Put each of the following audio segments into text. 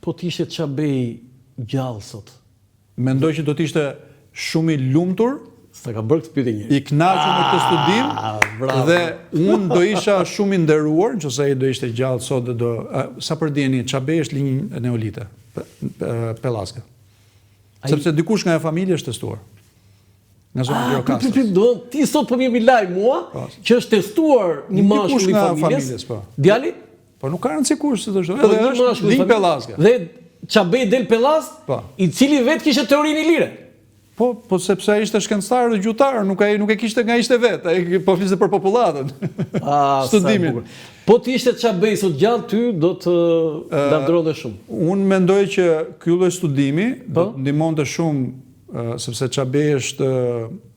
Po t'ishte Çabej gjallë sot? Mendoj që do t'ishte shumë i lumtur, S'ta ka bërë këtë pyetje njëri. i kënaqur me këtë studim, bravo. dhe unë do isha shumë i nderuar, nëse ai do ishte gjallë sot dhe sa për dieni, Çabej është linjë neolite, Pellaska. Sepse dikush nga e familje është testuar. Nga zona Gjirokastës. Ti sot po më jemi lajm mua që është testuar një mashkull i familjes. Po. Djali? Po nuk ka rëndësi kush, se është. Edhe është linjë Pellaska. Dhe Çabej del Pellas, i cili vetë kishte teorinë lire. Po sepse ai ishte shkencëtar dhe gjuhëtar, nuk e kishte nga ishte vetë, ai po fliste për popullatën. Studimin. Po ti ishte Çabej sot gjallë ty do të lavdëronte shumë. Unë mendoj që ky lloj studimi do të ndihmonte shumë sepse Çabej është,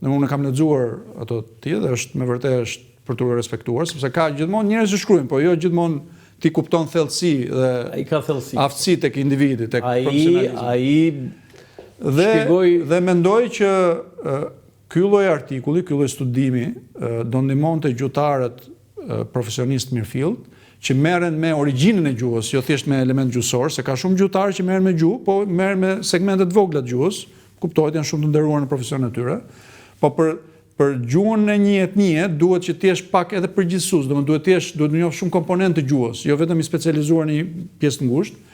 unë kam lexuar ato ti dhe është me vërtet është për t'u respektuar, sepse ka gjithmonë njerëz që shkruajnë, po jo gjithmonë ti kupton thellësi dhe ai ka thellësi. Aftësi tek individi, tek profesionalizmi. Ai Dhe mendoj që ky lloj artikulli, ky lloj studimi do ndihmonte gjuhëtarët profesionistë mirëfillt që merren me origjinën e gjuhës, jo thjesht me element gjuhësor, se ka shumë gjuhëtarë që merren me gjuhë, po merren me segmente të vogla të gjuhës, kuptohet janë shumë të nderuar në profesionin e tyre. Po për gjuhën e një etnie duhet që të jesh pak edhe përgjithësues, duhet të njohësh shumë komponentë të gjuhës, jo vetëm i specializuar në një pjesë të ngushtë.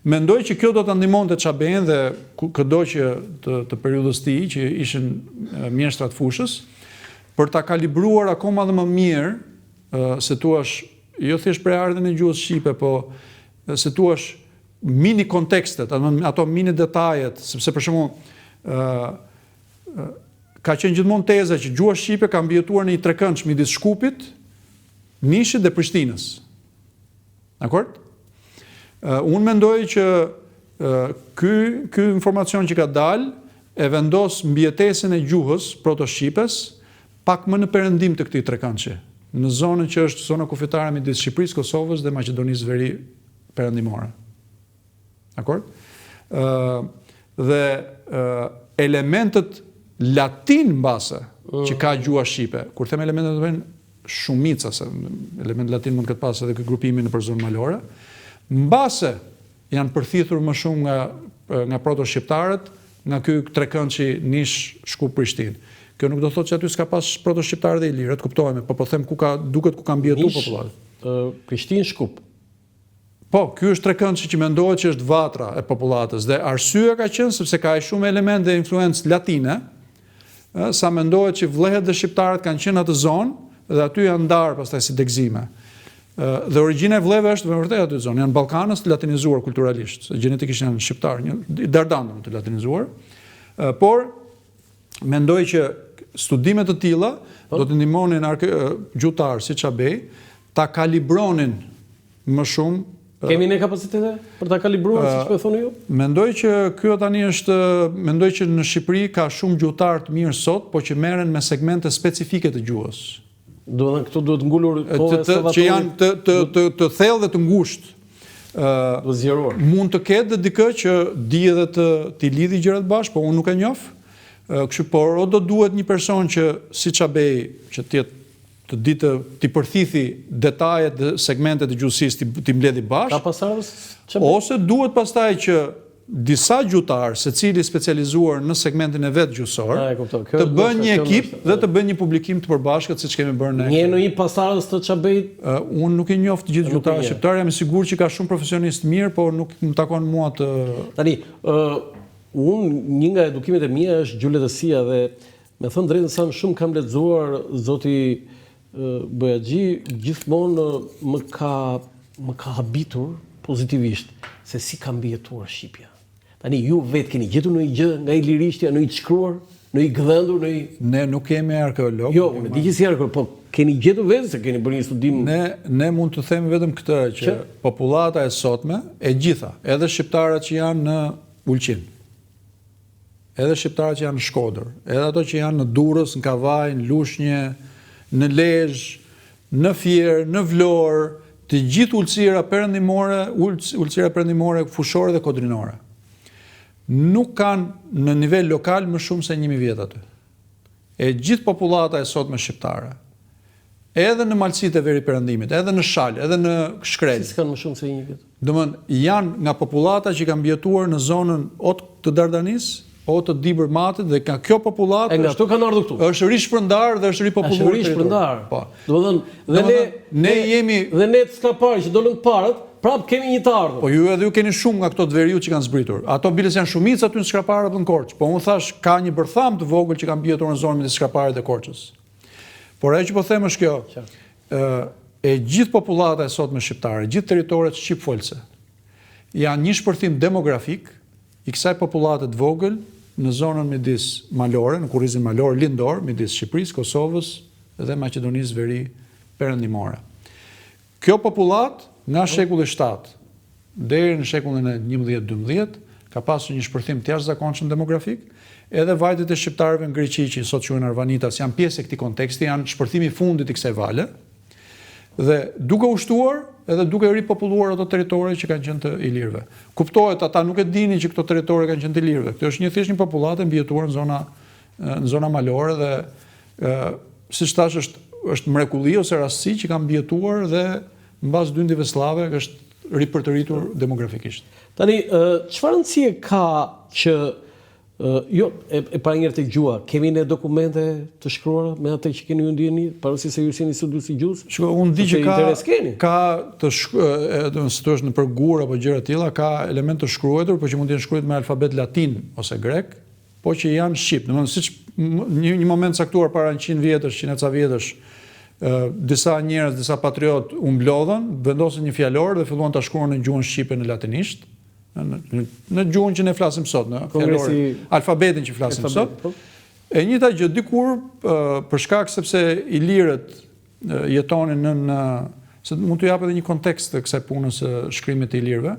Mendoj që kjo do të ndihmonte Çabejn dhe këdo që të periudhës tij që ishin mjeshtrat fushës për ta kalibruar akoma dhe më mirë se thuash jo thjesht për ardhen e gjuhës shqipe, po se thuash mini kontekstet, ato mini detajet, sepse për shembull ka qenë gjithmonë teza që gjuha shqipe ka mbijetuar në një trekëndsh midis Shkupit, Nishit dhe Prishtinës. Dakor? Unë mendoj që ky informacion që ka dalë e vendos mbijetesën e gjuhës proto-shqipes pak më në perëndim të këtij trekëndshi, në zonën që është zona kufitare midis Shqipërisë, Kosovës dhe Maqedonisë Veri perëndimore. Dakor? Dhe elementet latin mbase që ka gjuha shqipe, kur them elementet do të shumica, se element latin mund të ketë pas edhe ky grupimi nëpër zonë malore, mbase janë përthithur më shumë nga proto-shqiptarët, nga ky trekëndshi Nish Shkup Prishtinë. Kjo nuk do thotë që aty s'ka pas proto-shqiptarë dhe ilirët, kuptohemi, po them ku ka mbijetuar popullatët. Prishtinë Shkup. Po, ky është trekëndshi që mendohet që është vatra e popullatës dhe arsyeja ka qenë sepse ka shumë elemente dhe influencë latine, sa mendohet që vllehët dhe shqiptarët kanë qenë atë zonë dhe aty janë ndarë pastaj si degëzime. Dhe origjina e vllehëve është me vërtet aty zonë, janë Ballkanës të latinizuar kulturalisht, gjenetikisht janë shqiptarë, i dardanëm të latinizuar, por mendoj që studimet të tilla do të ndihmonin gjuhëtar si Çabej ta kalibronin më shumë. Kemi ne kapacitete për ta kalibruar siç po thoni ju? Mendoj që ky tani është, mendoj që në Shqipëri ka shumë gjuhëtar të mirë sot, po që merren me segmente specifike të gjuhës. Do të këtu duhet ngulur që janë të thellë dhe të ngushtë. Do zgjeruar. Mund të ketë dikë që di edhe të lidhi gjërat bashkë, po unë nuk e njoh. Kështu por o do duhet një person që si Çabej që të ditë të përthithi detajet dhe segmentet e gjuhësisë të mbledhi bashkë. Ka pasardhës Çabej? Ose duhet pastaj që disa gjuhëtar, secili specializuar në segmentin e vet gjuhësor, të bëjnë një ekip dhe të bëjnë një publikim të përbashkët siç kemi bërë ne. Një në një pasardhës të Çabejit? Unë nuk i njoh të gjithë gjuhëtarët shqiptar, jam i sigurt që ka shumë profesionistë mirë, por nuk më takon mua të. Tani, unë një nga edukimet e mia është gjuhëletësia dhe me thënë drejtën sa më shumë kam lexuar zoti Bojaxhi, gjithmonë më ka habitur pozitivisht se si ka mbijetuar Shqipja. Tani ju vetë keni gjetur në një gjë nga ilirishtja, në një shkruar, në një gdhendur, në një. Ne nuk kemi arkeolog. Jo, unë di që si arkeolog, po keni gjetur vetë se keni bërë një studim. Ne mund të themi vetëm këtë që popullata e sotme, e gjitha, edhe shqiptarët që janë në Ulqin, edhe shqiptarët që janë në Shkodër, edhe ato që janë në Durrës, në Kavaj, në Lushnjë, në Lezhë, në Fier, në Vlorë, të gjithë ulësira perëndimore, fushore dhe kodrinore. Nuk kanë në nivel lokal më shumë se 1000 vjet aty. E gjithë popullata e sotme shqiptare edhe në malësitë e Veriperëndimit, edhe në Shalë, edhe në Shkrel. Si s'kanë më shumë se 1 vjet. Domthonjë janë nga popullata që kanë mbjetuar në zonën o të Dardanis, o të Dibërmatit dhe nga kjo popullatë E nga ato kanë ardhur këtu. është rishpërndar dhe është ripopulluar. Është rishpërndar. Po. Domethënë ne jemi dhe ne të skaparë që dolën parat, prapë kemi një të ardhur. Po ju edhe ju keni shumë nga këto të veriut që kanë zbritur. Ato biles janë shumicë aty në Shkraparët dhe në Korçë. Po unë thash ka një bërtham të vogël që kanë mbjetur në zonën midis Shkraparit dhe Korçës. Por ajo që po them është kjo. E gjithë popullata e sotme shqiptare, gjithë territoret shqipfolse janë një shpërthim demografik i kësaj popullate të vogël në zonën midis malore, në kurrizin malor lindor, midis Shqipërisë, Kosovës dhe Maqedonisë Veri Perëndimore. Kjo popullat nga shekulli 7 deri në shekullin e 11-12 ka pasur një shpërthim të jashtëzakonshëm demografik, edhe vajtet e shqiptarëve në Greqi që sot quhen Arvanitas janë pjesë e këtij konteksti, janë shpërthimi i fundit i kësaj vale. Dhe duke ushtuar edhe duke ripopulluar ato territore që kanë qenë të ilirëve. Kuptohet, ata nuk e dinin që këto territore kanë qenë të ilirëve. Kjo është thjesht një popullatë mbjetuar në zona malore dhe siç thash është mrekulli ose rastësi që kanë mbjetuar dhe mbas dyndjeve slave është ripërtëritur demografikisht. Tani, çfarë rëndësie ka që jo, e para njëherë tek gjua, kemi ne dokumente të shkruara me atë që keni ju ndjeni, pavarësisht se ju jeni studiues gjuhës? Shiko, unë di që ka të është në përgur apo gjëra të tilla, ka element të shkruar, por që mund të jenë shkruar me alfabet latin ose grek, po që janë shqip. Domethënë siç një moment caktuar para 100 vjetësh, 100 ca vjetësh, disa njerëz, disa patriot u mblodhën, vendosën një fjalor dhe filluan ta shkruan në gjuhën shqipe në latinisht. Në gjuhën që ne flasim sot, në alfabetin që flasim sot. E njëjta gjë dikur për shkak sepse ilirët jetonin se mund t'u jap edhe një kontekst të kësaj punës së shkrimit të ilirëve,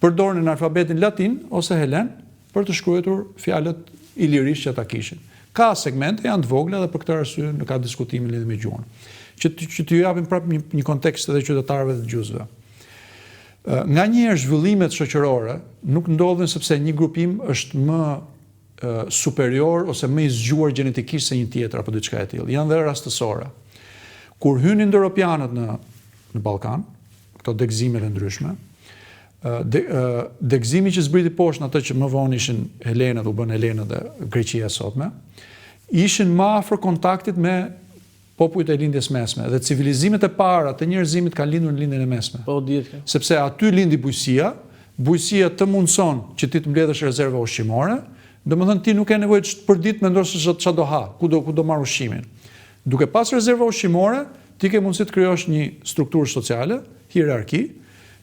përdornin alfabetin latin ose helen për të shkruar fjalët ilirisht që ata kishin. Ka segmente janë të vogla dhe për këtë arsye nuk ka diskutim lidhur me gjuhën. Që t'ju japim prapë një kontekst edhe qytetarëve të gjuhësve. Nga njëherë zhvillimet shoqërore nuk ndodhin sepse një grupim është më superior ose më i zgjuar gjenetikisht se një tjetër apo diçka e tillë. Janë dhe rastësore. Kur hynin europianët në Ballkan, këto degëzimet e ndryshme, degëzimi që zbriti poshtë në atë që më vonë ishin Helenët, u bën Helenët dhe Greqia e sotme, ishin më afër kontaktit me popujt e lindjes mesme dhe civilizimet e para të njerëzimit kanë lindur në lindjen e mesme. Po dihet. Sepse aty lindi bujësia të mundson që ti të mbledhësh rezerva ushqimore, domethënë ti nuk ke nevojë të përdit mendosh se çfarë do ha, ku do marr ushqimin. Duke pas rezerva ushqimore, ti ke mundësi të krijosh një strukturë sociale, hierarki,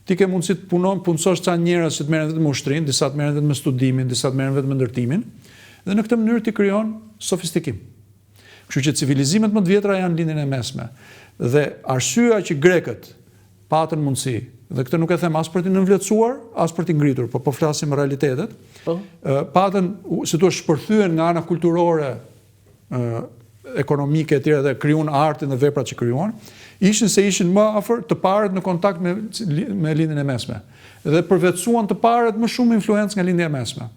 ti ke mundësi të punësosh ca njerëz që të merren vetëm me ushtrinë, disa të merren vetëm me studimin, disa të merren vetëm me ndërtimin, dhe në këtë mënyrë ti krijon sofistikim. Kështu që civilizimet më të vjetra janë lindjen e mesme. Dhe arsyeja që grekët patën mundësi, dhe këtë nuk e them as për t'i nënvlerësuar, as për t'i ngritur, por po flasim realitetet, patën, si thua, shpërthyen nga ana kulturore, ekonomike e tjera dhe krijuan artin dhe veprat që krijuan, ishin më afër të parët në kontakt me lindjen e mesme. Dhe përvetësuan të parët më shumë influencë nga lindja e mesme.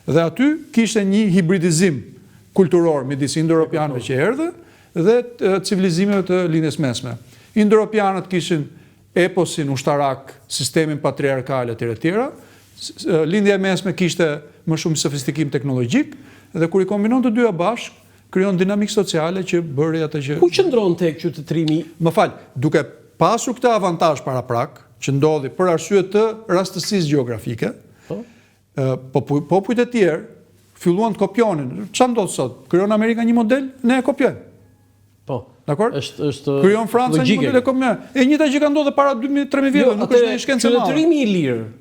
Dhe aty kishte një hibridizim kulturor midis indo-europianëve që erdhë dhe civilizimeve të lindjes mesme. Indo-europianët kishin eposin ushtarak, sistemin patriarkal e tjera, lindja e mesme kishte më shumë sofistikim teknologjik dhe kur i kombinon të dyja bashkë, krijon dinamikë sociale që bëri atë që... Ku qëndron tek qytetërimi? Më fal, duke pasur këtë avantazh paraprak, që ndodhi për arsye të rastësisë gjeografike, popujt e tjerë filluan të kopjonin. Çfarë ndodh sot? Krijon Amerika një model, ne e kopjojmë. Po. Dakor? Është krijon Franca një model e kopjon. E njëjta gjë ka ndodhur para 2000-3000 vjetëve, nuk është një shkencë e madhe. Qytetërimi i lirë